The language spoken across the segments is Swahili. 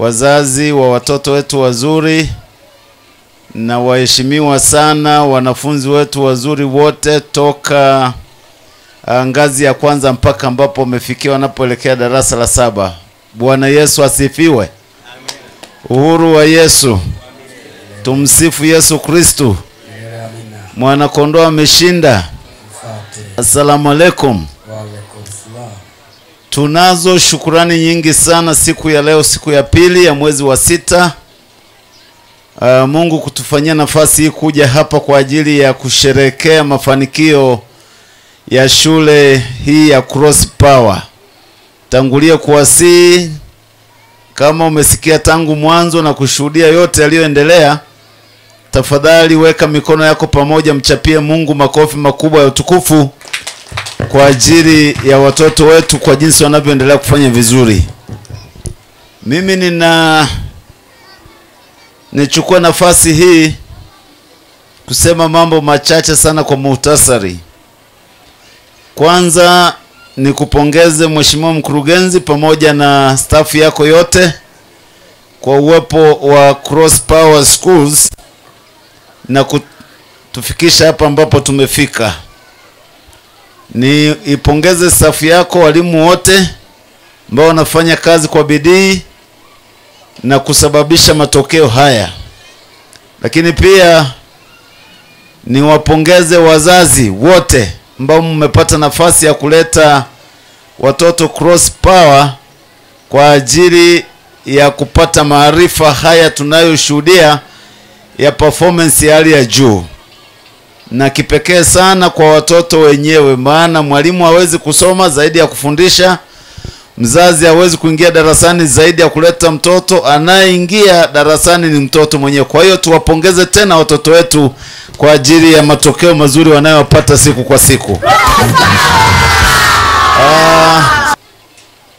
wazazi wa watoto wetu wazuri, na waheshimiwa sana wanafunzi wetu wazuri wote toka ngazi ya kwanza mpaka ambapo wamefikia wanapoelekea darasa la 7. Bwana Yesu asifiwe. Uhuru wa Yesu. Amen. Tumsifu Yesu Kristo. Mwana kondoo ameshinda. Asalamu alaykum. Tunazo shukurani nyingi sana siku ya leo, siku ya pili ya mwezi wa 6. Mungu kutufanyia nafasi hii kuja hapa kwa ajili ya kusherehekea mafanikio ya shule hii ya Cross Power. Tangulia kuwasihi, kama umesikia tangu mwanzo na kushuhudia yote yaliyoendelea, tafadhali weka mikono yako pamoja, mchapie Mungu makofi makubwa ya utukufu kwa ajili ya watoto wetu kwa jinsi wanavyoendelea kufanya vizuri. Mimi nichukua nafasi hii kusema mambo machache sana kwa muhtasari. Kwanza nikupongeze Mheshimiwa Mkurugenzi pamoja na staff yako yote kwa uwepo wa Cross Power Schools na kutufikisha hapa ambapo tumefika. Ni ipongeze staff yako, walimu wote ambao wanafanya kazi kwa bidii na kusababisha matokeo haya. Lakini pia ni wapongeze wazazi wote ambao mmepata nafasi ya kuleta watoto Cross Power kwa ajili ya kupata maarifa haya tunayoshuhudia ya performance ya hali ya juu. Na kipekee sana kwa watoto wenyewe, maana mwalimu hawezi kusoma zaidi ya kufundisha, mzazi hawezi kuingia darasani zaidi ya kuleta mtoto, anayeingia darasani ni mtoto mwenyewe. Kwa hiyo tuwapongeze tena watoto wetu kwa ajili ya matokeo mazuri wanayopata siku kwa siku.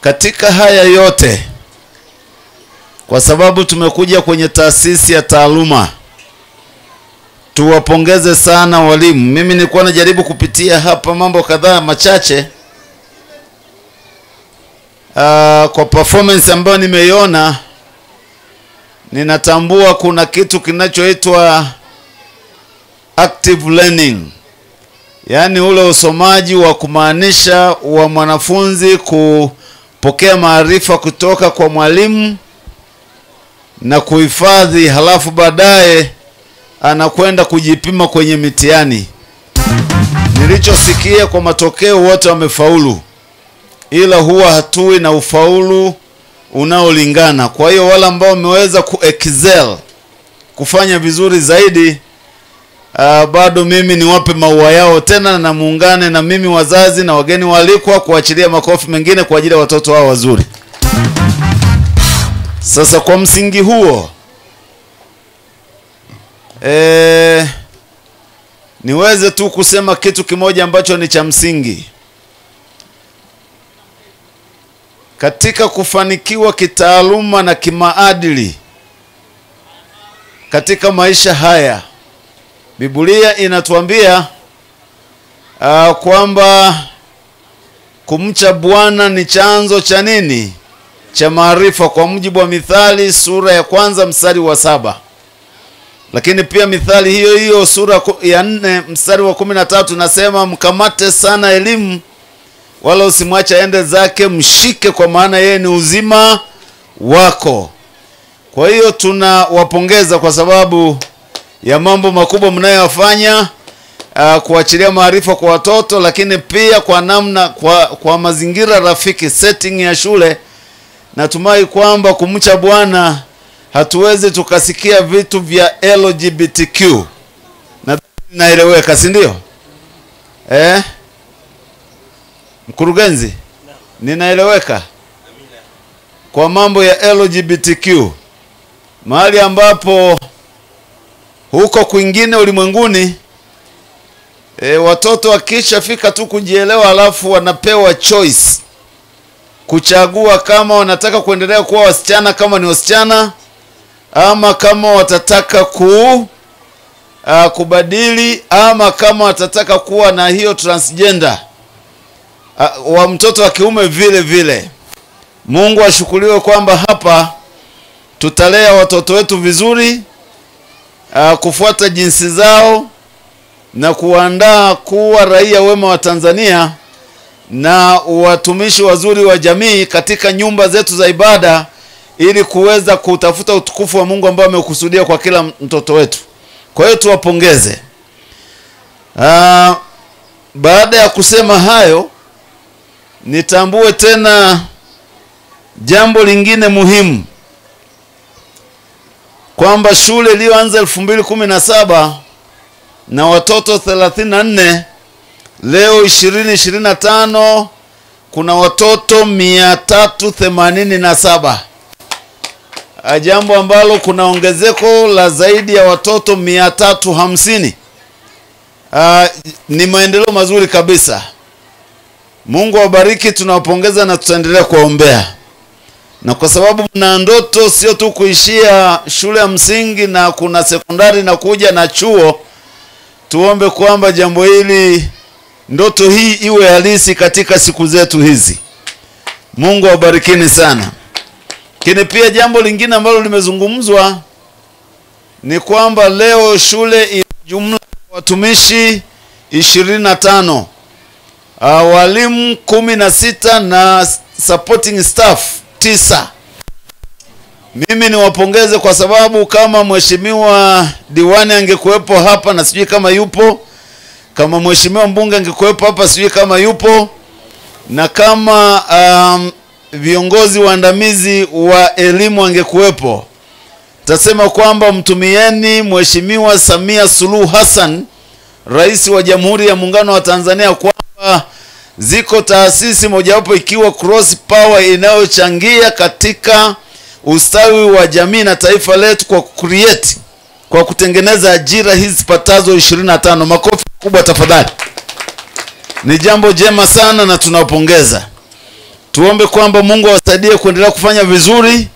Katika haya yote, kwa sababu tumekuja kwenye taasisi ya taaluma, tuwapongeze sana walimu. Mimi nilikuwa najaribu kupitia hapa mambo kadhaa machache kwa performance ambayo nimeiona. Ninatambua kuna kitu kinachoitwa active learning, yaani ule usomaji wa kumaanisha wa mwanafunzi kupokea maarifa kutoka kwa mwalimu na kuhifadhi, halafu baadaye anakwenda kujipima kwenye mitihani. Nilichosikia kwa matokeo wote wamefaulu, ila huwa hatui na ufaulu unaolingana. Kwa hiyo wale ambao wameweza kuexcel, kufanya vizuri zaidi, bado mimi niwape maua yao tena, na muungane na mimi wazazi na wageni waalikwa kuachilia makofi mengine kwa ajili ya watoto hao wazuri. Sasa kwa msingi huo, niweze tu kusema kitu kimoja ambacho ni cha msingi. Katika kufanikiwa kitaaluma na kimaadili katika maisha haya, Biblia inatuambia kwamba kumcha Bwana ni chanzo cha nini? Cha maarifa, kwa mujibu wa Mithali sura ya 1 mstari wa 7. Lakini pia Mithali hiyo hiyo sura ya 4 mstari wa 13 nasema, mkamate sana elimu wala usimwache aende zake, mshike kwa maana yeye ni uzima wako. Kwa hiyo tunawapongeza kwa sababu ya mambo makubwa mnayofanya, kuachilia maarifa kwa watoto, lakini pia kwa namna kwa mazingira rafiki, setting ya shule. Natumai kwamba kumcha Bwana hatuwezi tukasikia vitu vya LGBTQ. Naeleweka, si ndio? Mkurugenzi, ninaeleweka kwa mambo ya LGBTQ, mahali ambapo huko kwingine ulimwenguni watoto wakishafika tu kujielewa, alafu wanapewa choice, kuchagua kama wanataka kuendelea kuwa wasichana kama ni wasichana, ama kama watataka kubadili, ama kama watataka kuwa na hiyo transgender wa mtoto wa kiume vile vile. Mungu ashukuriwe kwamba hapa tutalea watoto wetu vizuri, kufuata jinsi zao na kuandaa kuwa raia wema wa Tanzania na watumishi wazuri wa jamii katika nyumba zetu za ibada, ili kuweza kutafuta utukufu wa Mungu ambao amekusudia kwa kila mtoto wetu. Kwa hiyo tuwapongeze. Baada ya kusema hayo, nitambue tena jambo lingine muhimu, kwamba shule iliyoanza 2017 na watoto 34, leo 2025 kuna watoto 387. Jambo ambalo kuna ongezeko la zaidi ya watoto 350. Ni maendeleo mazuri kabisa. Mungu awabariki, tunawapongeza na tutaendelea kuwaombea. Na kwa sababu mna ndoto sio tu kuishia shule ya msingi na kuna sekondari na kuja na chuo, tuombe kwamba jambo hili, ndoto hii iwe halisi katika siku zetu hizi. Mungu awabarikini sana. Lakini pia jambo lingine ambalo limezungumzwa ni kwamba leo shule ina jumla watumishi 25, walimu 16 na supporting staff 9. Mimi niwapongeze kwa sababu kama mheshimiwa diwani angekuwepo hapa, na sijui kama yupo, kama mheshimiwa mbunge angekuwepo hapa, sijui kama yupo, na kama viongozi waandamizi wa elimu angekuwepo, tasema kwamba mtumieni Mheshimiwa Samia Suluhu Hassan, Rais wa Jamhuri ya Muungano wa Tanzania, kwamba ziko taasisi mojawapo ikiwa Cross Power inayochangia katika ustawi wa jamii na taifa letu kwa kutengeneza ajira hizi patazo 25. Makofi kubwa tafadhali. Ni jambo jema sana na tunawapongeza. Tuombe kwamba Mungu awasaidie kuendelea kufanya vizuri.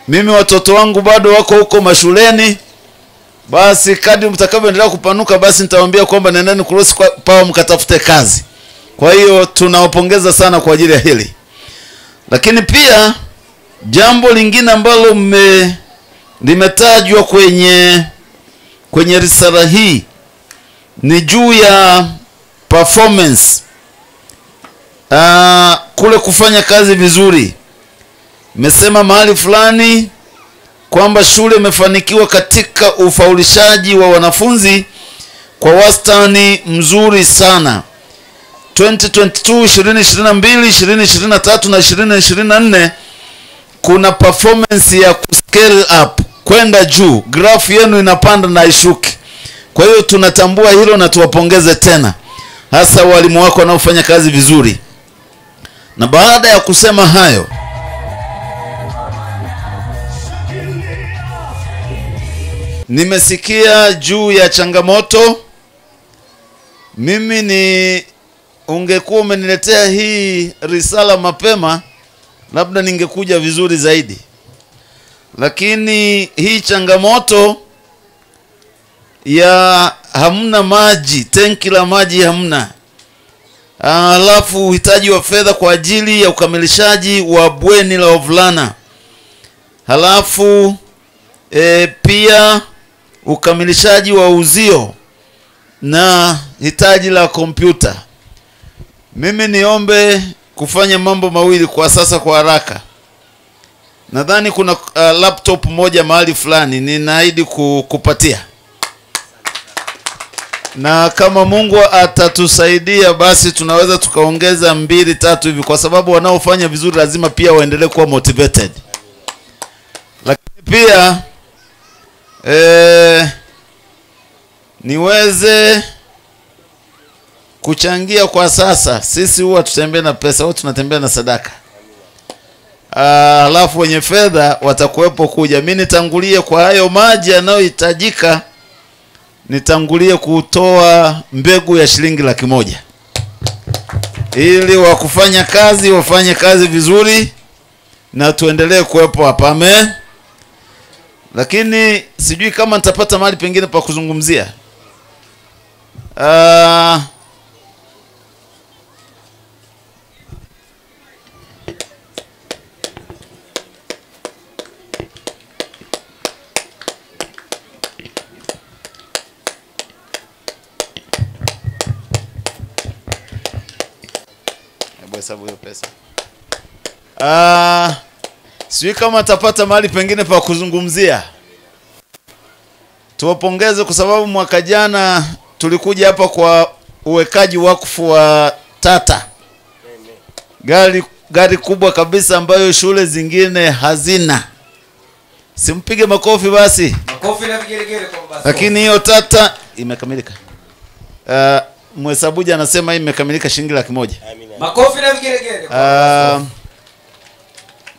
Mimi watoto wangu bado wako huko mashuleni. Basi kadri mtakavyoendelea kupanuka, basi nitawaambia kwamba nendeni Cross Power mkatafute kazi. Kwa hiyo tunawapongeza sana kwa ajili ya hili. Lakini pia jambo lingine ambalo limetajwa kwenye risala hii ni juu ya performance. Kule kufanya kazi vizuri. Mesema mahali fulani kwamba shule imefanikiwa katika ufaulishaji wa wanafunzi kwa wastani mzuri sana. 2022, 2022, 2023 na 2024 kuna performance ya kuscale up, kwenda juu. Graph yenu inapanda na ishuki. Kwa hiyo tunatambua hilo na tuwapongeze tena, hasa walimu wako wanaofanya kazi vizuri. Na baada ya kusema hayo, nimesikia juu ya changamoto. Mimi ungekuwa umeniletea hii risala mapema, labda ningekuja vizuri zaidi. Lakini hii changamoto ya hamna maji, tenki la maji hamna. Alafu uhitaji wa fedha kwa ajili ya ukamilishaji wa bweni la wavulana. Halafu pia ukamilishaji wa uzio na hitaji la kompyuta. Mimi niombe kufanya mambo mawili kwa sasa kwa haraka. Nadhani kuna laptop moja mahali fulani ninaahidi kukupatia. Na kama Mungu atatusaidia, basi tunaweza tukaongeza 2-3 hivi, kwa sababu wanaofanya vizuri lazima pia waendelee kuwa motivated. Lakini pia niweze kuchangia kwa sasa. Sisi huwa tutembea na pesa, huwa tunatembea na sadaka. Alafu wenye fedha watakuwepo kuja. Mimi nitangulie kwa hayo maji yanayohitajika, nitangulie kutoa mbegu ya shilingi 100,000 ili wakufanya kazi wafanye kazi vizuri na tuendelee kuwepo hapa. Amen. Lakini sijui kama nitapata mahali pengine pa kuzungumzia. hesabu hiyo pesa. Sijui kama atapata mahali pengine pa kuzungumzia. Tuwapongeze kwa sababu mwaka jana tulikuja hapa kwa uwekaji wakfu wa Tata. Gari kubwa kabisa ambayo shule zingine hazina. Simpige makofi basi. Makofi na vigelegele kwa basi. Lakini hiyo Tata imekamilika. Mhesabuji anasema imekamilika shilingi 100,000. Makofi na vigelegele kwa basi.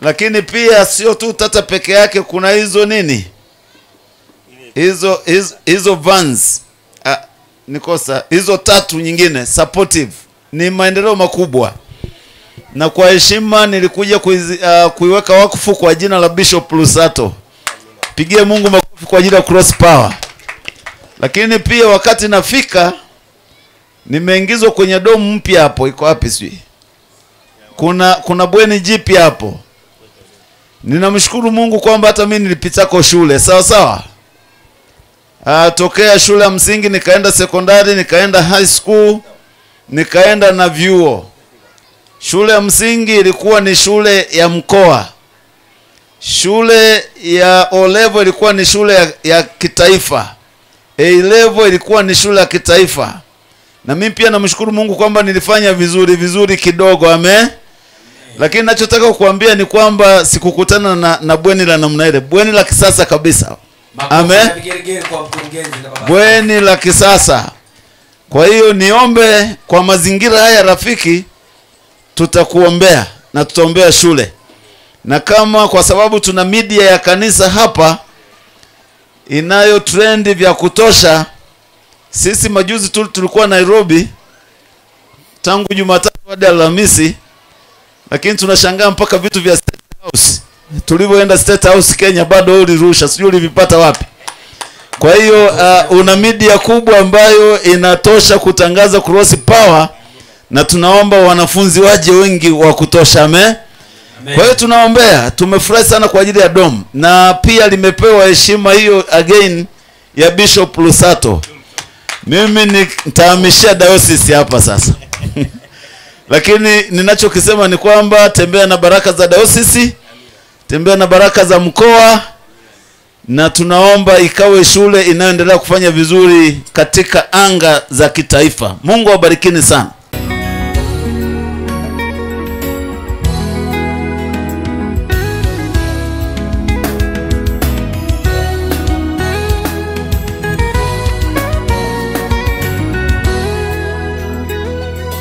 Lakini pia sio tu Tata peke yake, kuna hizo nini? Hizo vans. Nikosa hizo 3 nyingine supportive. Ni maendeleo makubwa. Na kwa heshima nilikuja kuiweka wakfu kwa jina la Bishop Lusato. Pigie Mungu makofi kwa ajili ya Cross Power. Lakini pia wakati nafika nimeingizwa kwenye domu mpya hapo. Iko wapi sijui? Kuna bweni jipya hapo. Ninamshukuru Mungu kwamba hata mimi nilipitako shule. Sawa sawa. Tokea shule ya msingi nikaenda sekondari, nikaenda high school, nikaenda na vyuo. Shule ya msingi ilikuwa ni shule ya mkoa. Shule ya O level ilikuwa ni shule ya kitaifa. A level ilikuwa ni shule ya kitaifa. Na mimi pia namshukuru Mungu kwamba nilifanya vizuri kidogo. Amen. Lakini ninachotaka kukuambia ni kwamba sikukutana na bweni la namna ile. Bweni la kisasa kabisa. Amen. Bweni la kisasa. Kwa hiyo niombe kwa mazingira haya rafiki, tutakuombea na tutaombea shule. Na kama kwa sababu tuna media ya kanisa hapa inayo trend vya kutosha, sisi majuzi tulikuwa Nairobi tangu Jumatatu hadi Alhamisi, lakini tunashangaa mpaka vitu vya State House. Tulivyoenda State House Kenya bado ulirusha, sijui ulivipata wapi. Kwa hiyo una media kubwa ambayo inatosha kutangaza Cross Power, na tunaomba wanafunzi waje wengi wa kutosha. Amen. Kwa hiyo tunaombea. Tumefurahi sana kwa ajili ya dom, na pia limepewa heshima hiyo again ya Bishop Lusato. Mimi nitahamishia diocese hapa sasa. Lakini ninachokisema ni kwamba tembea na baraka za diocese, tembea na baraka za mkoa, na tunaomba ikawe shule inayoendelea kufanya vizuri katika anga za kitaifa. Mungu awabarikini sana.